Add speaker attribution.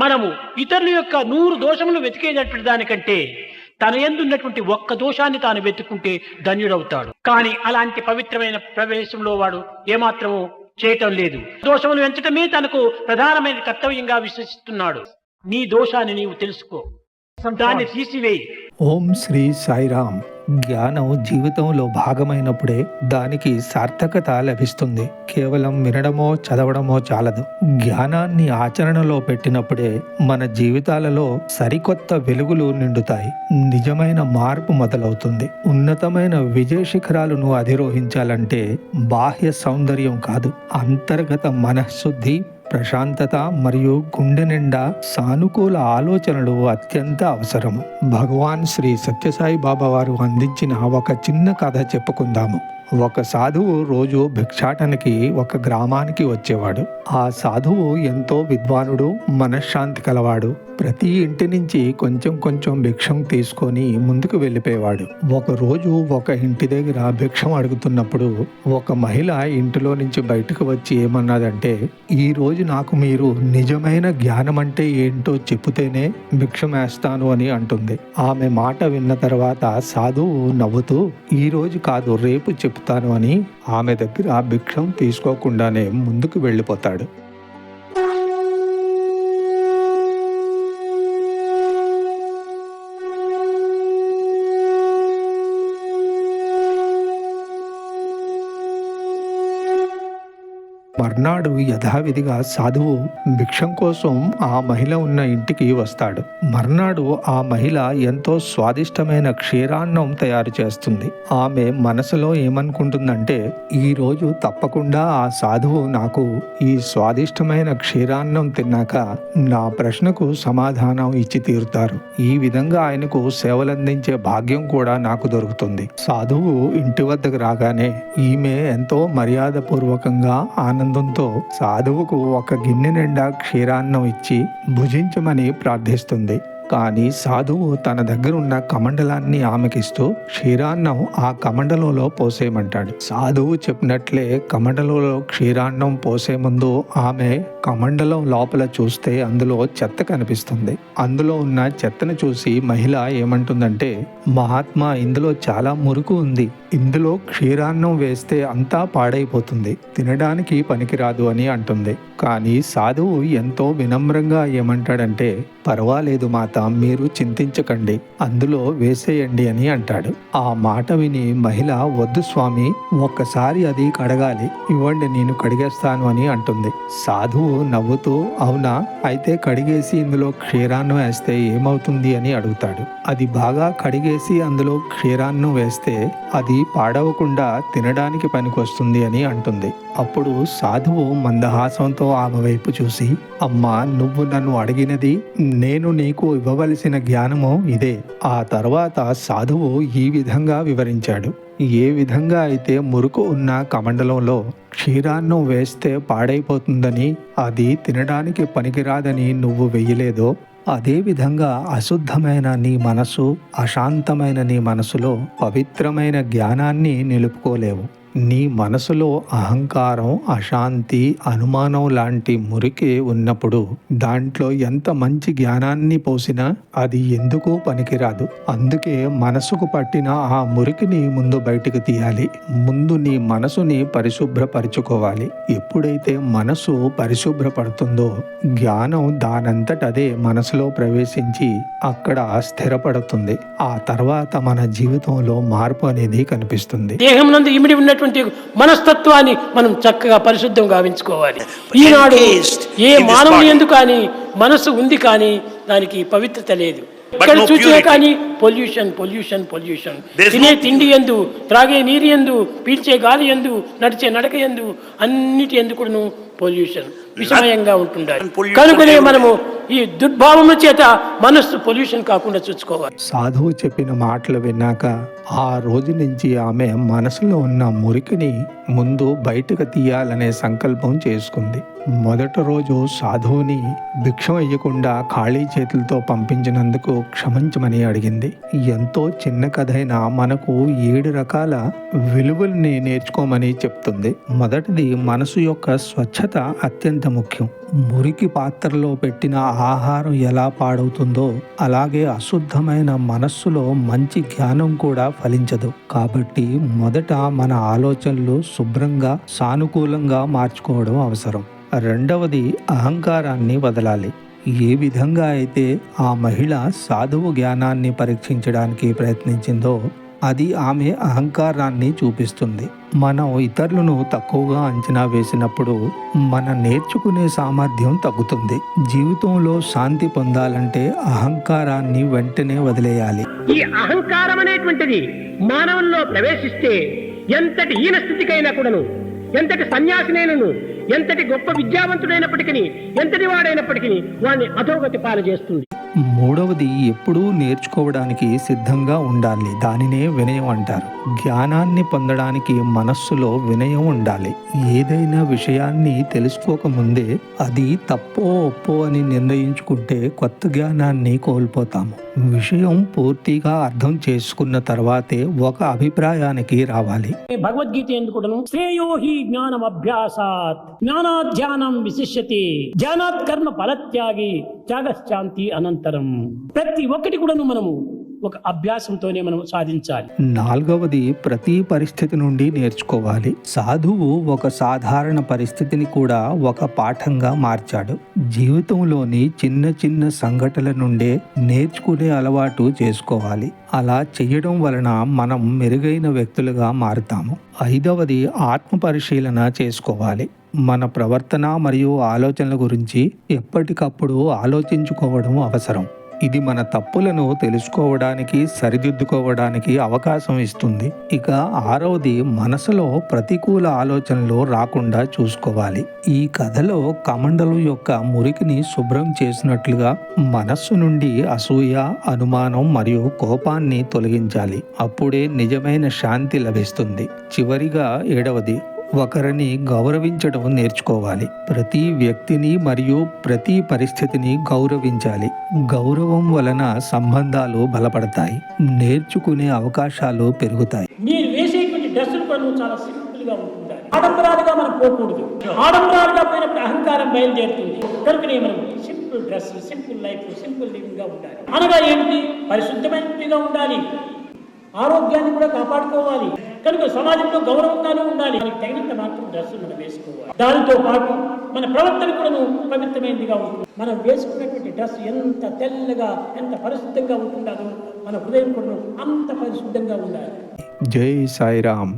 Speaker 1: మనము ఇతరుల యొక్క 100 దోషములు వెతికేటటువంటి దానికంటే తన యందు ఉన్నటువంటి ఒక్క దోషాన్ని తాను వెతుక్కుంటే ధన్యుడవుతాడు. కానీ అలాంటి పవిత్రమైన ప్రవేశంలో వాడు ఏమాత్రము చేయటం లేదు. దోషములు ఎంచటమే తనకు ప్రధానమైన కర్తవ్యంగా విశ్వసిస్తున్నాడు. నీ దోషాన్ని నీవు తెలుసుకో, దాన్ని తీసివేయి.
Speaker 2: ఓం శ్రీ సాయిరామ్. జ్ఞానం జీవితంలో భాగమైనప్పుడే దానికి సార్థకత లభిస్తుంది. కేవలం వినడమో చదవడమో చాలదు. జ్ఞానాన్ని ఆచరణలో పెట్టినప్పుడే మన జీవితాలలో సరికొత్త వెలుగులు నిండుతాయి. నిజమైన మార్పు మొదలవుతుంది. ఉన్నతమైన విజయ శిఖరాలను అధిరోహించాలంటే బాహ్య సౌందర్యం కాదు, అంతర్గత మనఃశుద్ధి, ప్రశాంతత మరియు గుండె నిండా సానుకూల ఆలోచనలు అత్యంత అవసరము. భగవాన్ శ్రీ సత్యసాయి బాబా వారు అందించిన ఒక చిన్న కథ చెప్పుకుందాము. ఒక సాధువు రోజు భిక్షాటనకి ఒక గ్రామానికి వచ్చేవాడు. ఆ సాధువు ఎంతో విద్వానుడు, మనశ్శాంతి కలవాడు. ప్రతి ఇంటి నుంచి కొంచెం కొంచెం భిక్షం తీసుకొని ముందుకు వెళ్ళిపోయేవాడు. ఒక రోజు ఒక ఇంటి దగ్గర భిక్షం అడుగుతున్నప్పుడు ఒక మహిళ ఇంటిలో నుంచి బయటకు వచ్చి ఏమన్నదంటే, ఈ రోజు నాకు మీరు నిజమైన జ్ఞానం అంటే ఏంటో చెప్పుతేనే భిక్షం వేస్తాను అని అంటుంది. ఆమె మాట విన్న తర్వాత సాధువు నవ్వుతూ, ఈ రోజు కాదు రేపు చెప్తాను అని ఆమె దగ్గర భిక్షం తీసుకోకుండానే ముందుకు వెళ్ళిపోతాడు. మర్నాడు యథావిధిగా సాధువు భిక్షం కోసం ఆ మహిళ ఉన్న ఇంటికి వస్తాడు. మర్నాడు ఆ మహిళ ఎంతో స్వాదిష్టమైన క్షీరాన్నం తయారు చేస్తుంది. ఆమె మనసులో ఏమనుకుంటుందంటే, ఈ రోజు తప్పకుండా ఆ సాధువు నాకు ఈ స్వాదిష్టమైన క్షీరాన్నం తిన్నాక నా ప్రశ్నకు సమాధానం ఇచ్చి తీరుతారు. ఈ విధంగా ఆయనకు సేవలందించే భాగ్యం కూడా నాకు దొరుకుతుంది. సాధువు ఇంటి వద్దకు రాగానే ఈమె ఎంతో మర్యాదపూర్వకంగా ఆనందంతో సాధువుకు ఒక గిన్నె నిండా క్షీరాన్నం ఇచ్చి భుజించమని ప్రార్థిస్తుంది. కానీ సాధువు తన దగ్గర ఉన్న కమండలాన్ని ఆమెకిస్తూ క్షీరాన్నం ఆ కమండలంలో పోసేయమంటాడు. సాధువు చెప్పినట్లే కమండలంలో క్షీరాన్నం పోసే ముందు ఆమె కమండలం లోపల చూస్తే అందులో చెత్త కనిపిస్తుంది. అందులో ఉన్న చెత్తను చూసి మహిళ ఏమంటుందంటే, మహాత్మా, ఇందులో చాలా మురుకు ఉంది. ఇందులో క్షీరాన్నం వేస్తే అంతా పాడైపోతుంది, తినడానికి పనికిరాదు అని అంటుంది. కానీ సాధువు ఎంతో వినమ్రంగా ఏమంటాడంటే, పర్వాలేదు మాత, మీరు చింతించకండి, అందులో వేసేయండి అని అంటాడు. ఆ మాట విని మహిళ, వద్దు స్వామి, ఒక్కసారి అది కడగాలి, ఇవ్వండి నేను కడిగేస్తాను అని అంటుంది. సాధువు నవ్వుతూ, అవునా, అయితే కడిగేసి ఇందులో క్షీరాన్నం వేస్తే ఏమవుతుంది అని అడుగుతాడు. అది బాగా కడిగేసి అందులో క్షీరాన్నం వేస్తే అది పాడవకుండా తినడానికి పనికొస్తుంది అని అంటుంది. అప్పుడు సాధువు మందహాసంతో ఆమె వైపు చూసి, అమ్మా, నువ్వు నన్ను అడిగినది నేను నీకు ఇవ్వవలసిన జ్ఞానము ఇదే. ఆ తర్వాత సాధువు ఈ విధంగా వివరించాడు. ఏ విధంగా అయితే మురుకు ఉన్న కమండలంలో క్షీరాన్నం వేస్తే పాడైపోతుందని, అది తినడానికి పనికిరాదని నువ్వు వెయ్యలేదో, అదేవిధంగా అశుద్ధమైన నీ మనసు, అశాంతమైన నీ మనసులో పవిత్రమైన జ్ఞానాన్ని నిలుపుకోలేవు. నీ మనసులో అహంకారం, అశాంతి, అనుమానం లాంటి మురికి ఉన్నప్పుడు దాంట్లో ఎంత మంచి జ్ఞానాన్ని పోసినా అది ఎందుకు పనికిరాదు. అందుకే మనసుకు పట్టిన ఆ మురికిని ముందు బయటకు తీయాలి. ముందు నీ మనసుని పరిశుభ్రపరచుకోవాలి. ఎప్పుడైతే మనసు పరిశుభ్రపడుతుందో జ్ఞానం దానంతటదే మనసులో ప్రవేశించి అక్కడ స్థిరపడుతుంది. ఆ తర్వాత మన జీవితంలో మార్పు అనేది కనిపిస్తుంది.
Speaker 1: దేహం నందు ఇమిడి ఉన్నటువంటి మనస్తత్వాన్ని మనం చక్కగా పరిశుద్ధం గావించుకోవాలి. ఈనాడు ఏ మానవుని యందు కానీ మనసు ఉంది, కానీ దానికి పవిత్రత లేదు. ఇక్కడ చూసే కానీ పొల్యూషన్ పొల్యూషన్ పొల్యూషన్. తినే తిండి యందు, త్రాగే నీరు యందు, పీల్చే గాలి యందు, నడిచే నడక యందు, అన్నిటి యందు కూడాను పొల్యూషన్, విషమయంగా ఉంటుండాలి. కనుకనే మనము ఈ దుర్భావము చేత మనస్సు పొల్యూషన్ కాకుండా చూసుకోవాలి.
Speaker 2: సాధువు చెప్పిన మాటలు విన్నాక ఆ రోజు నుంచి ఆమె మనసులో ఉన్న మురికిని ముందు బయటకు తీయాలనే సంకల్పం చేసుకుంది. మొదటి రోజు సాధువుని భిక్షం ఇయ్యకుండా ఖాళీ చేతులతో పంపించినందుకు క్షమించమని అడిగింది. ఎంతో చిన్న కథ అయినా మనకు 7 రకాల విలువల్ని నేర్చుకోమని చెప్తుంది. మొదటిది, మనసు యొక్క స్వచ్ఛత అత్యంత ముఖ్యం. మురికి పాత్రలో పెట్టిన ఆహారం ఎలా పాడవుతుందో అలాగే అశుద్ధమైన మనస్సులో మంచి జ్ఞానం కూడా ఫలించదు. కాబట్టి మొదట మన ఆలోచనలు శుభ్రంగా సానుకూలంగా మార్చుకోవడం అవసరం. రెండవది, అహంకారాన్ని వదలాలి. ఏ విధంగా అయితే ఆ మహిళ సాధువు జ్ఞానాన్ని పరీక్షించడానికి ప్రయత్నించిందో అది ఆమె అహంకారాన్ని చూపిస్తుంది. మనం ఇతరులను తక్కువగా అంచనా వేసినప్పుడు మన నేర్చుకునే సామర్థ్యం తగ్గుతుంది. జీవితంలో శాంతి పొందాలంటే అహంకారాన్ని వెంటనే వదిలేయాలి.
Speaker 1: ఈ అహంకారం అనేటువంటిది మానవుల్లో ప్రవేశిస్తే ఎంతటి హీన స్థితికైనా కూడాను, ఎంతటి సన్యాసినైనను, ఎంతటి గొప్ప విద్యావంతుడైనప్పటికీ, ఎంతటి వాడైనప్పటికీ వాడిని అధోగతి పాలు చేస్తుంది.
Speaker 2: మూడవది, ఎప్పుడూ నేర్చుకోవడానికి సిద్ధంగా ఉండాలి. దానినే వినయం అంటారు. జ్ఞానాన్ని పొందడానికి మనస్సులో వినయం ఉండాలి. ఏదైనా విషయాన్ని తెలుసుకోకముందే అది తప్పో ఒప్పో అని నిర్ణయించుకుంటే కొత్త జ్ఞానాన్ని కోల్పోతాము. విషయం పూర్తిగా అర్థం చేసుకున్న తర్వాతే ఒక అభిప్రాయానికి రావాలి.
Speaker 1: భగవద్గీత ఎందుకు శ్రేయో హి జ్ఞానం అభ్యాసాత్ జ్ఞానాధ్యానం విశిష్యతే జ్ఞానాత్ కర్మ ఫలత్యాగి త్యాగశాంతి అనంతరం. ప్రతి ఒక్కటి కూడాను మనము ఒక అభ్యాసంతోనే మనం సాధించాలి.
Speaker 2: నాలుగవది, ప్రతి పరిస్థితి నుండి నేర్చుకోవాలి. సాధువు ఒక సాధారణ పరిస్థితిని కూడా ఒక పాఠంగా మార్చాడు. జీవితంలోని చిన్న చిన్న సంఘటనల నుండే నేర్చుకునే అలవాటు చేసుకోవాలి. అలా చేయడం వలన మనం మెరుగైన వ్యక్తులుగా మారుతాము. ఐదవది, ఆత్మ పరిశీలన చేసుకోవాలి. మన ప్రవర్తన మరియు ఆలోచనల గురించి ఎప్పటికప్పుడు ఆలోచించుకోవడం అవసరం. ఇది మన తప్పులను తెలుసుకోవడానికి, సరిదిద్దుకోవడానికి అవకాశం ఇస్తుంది. ఇక ఆరవది, మనసులో ప్రతికూల ఆలోచనలు రాకుండా చూసుకోవాలి. ఈ కథలో కమండలు యొక్క మురికిని శుభ్రం చేసినట్లుగా మనస్సు నుండి అసూయ, అనుమానం మరియు కోపాన్ని తొలగించాలి. అప్పుడే నిజమైన శాంతి లభిస్తుంది. చివరిగా ఏడవది, ఒకరిని గౌరవించడం నేర్చుకోవాలి. ప్రతి వ్యక్తిని మరియు ప్రతి పరిస్థితిని గౌరవించాలి. గౌరవం వలన సంబంధాలు బలపడతాయి, నేర్చుకునే అవకాశాలు పెరుగుతాయి.
Speaker 1: మీరు వేసేటువంటి డ్రెస్సులు కూడా చాలా సింపుల్ గా ఉంటుంటాయి. ఆడంబరాలుగా మనం పోకూడదు. ఆడంబరాలుగా పోయినప్పుడు అహంకారం బయలుదేరుతుంది. కనుకనే మనం simple dress, simple life, simple living గా ఉండాలి. అనగా ఏమిటి? పరిశుద్ధమైనట్టుగా ఉండాలి. ఆరోగ్యాన్ని కూడా కాపాడుకోవాలి. కనుక సమాజంలో గౌరవంగానూ ఉండాలి. మనకి తగినంత మాత్రం డ్రెస్సులు మనం వేసుకోవాలి. దానితో పాటు మన ప్రవర్తన కూడా పవిత్రమైనదిగా ఉంటుంది. మనం వేసుకున్నటువంటి డ్రెస్ ఎంత తెల్లగా, ఎంత పరిశుద్ధంగా ఉంటుందో మన హృదయం కూడా అంత పరిశుద్ధంగా ఉండాలి.
Speaker 2: జై సాయిరామ్.